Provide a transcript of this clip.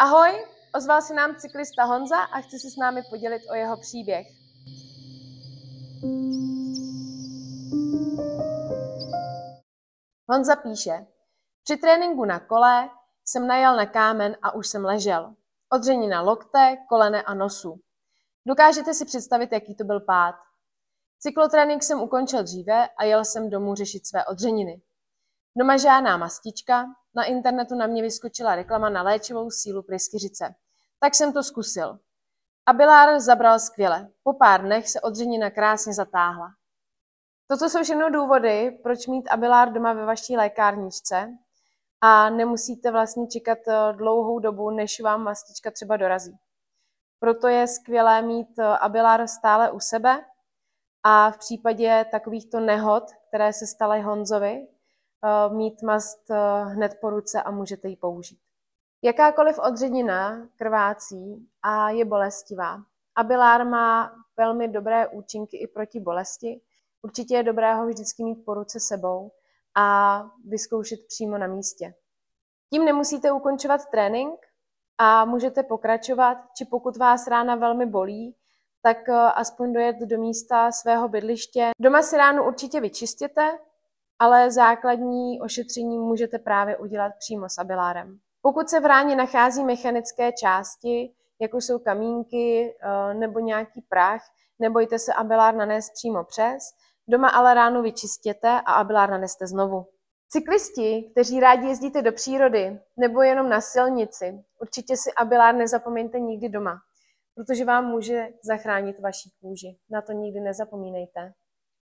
Ahoj, ozval se nám cyklista Honza a chce se s námi podělit o jeho příběh. Honza píše: při tréninku na kole jsem najel na kámen a už jsem ležel. Odřenina lokte, kolene a nosu. Dokážete si představit, jaký to byl pád. Cyklotrénink jsem ukončil dříve a jel jsem domů řešit své odřeniny. Doma žádná mastička, na internetu na mě vyskočila reklama na léčivou sílu pryskyřice. Tak jsem to zkusil. Abilár zabral skvěle. Po pár dnech se odřenina krásně zatáhla. Toto jsou všechno důvody, proč mít Abilár doma ve vaší lékárničce a nemusíte vlastně čekat dlouhou dobu, než vám mastička třeba dorazí. Proto je skvělé mít Abilár stále u sebe a v případě takovýchto nehod, které se staly Honzovi, mít mast hned po ruce a můžete ji použít. Jakákoliv odřenina krvácí a je bolestivá. Abilár má velmi dobré účinky i proti bolesti. Určitě je dobré ho vždycky mít po ruce sebou a vyzkoušet přímo na místě. Tím nemusíte ukončovat trénink a můžete pokračovat, či pokud vás rána velmi bolí, tak aspoň dojet do místa svého bydliště. Doma si ránu určitě vyčistěte, ale základní ošetření můžete právě udělat přímo s Abilárem. Pokud se v ráně nachází mechanické části, jako jsou kamínky nebo nějaký prach, nebojte se Abilár nanést přímo přes, doma ale ránu vyčistěte a Abilár naneste znovu. Cyklisti, kteří rádi jezdíte do přírody nebo jenom na silnici, určitě si Abilár nezapomeňte nikdy doma, protože vám může zachránit vaši kůži. Na to nikdy nezapomínejte.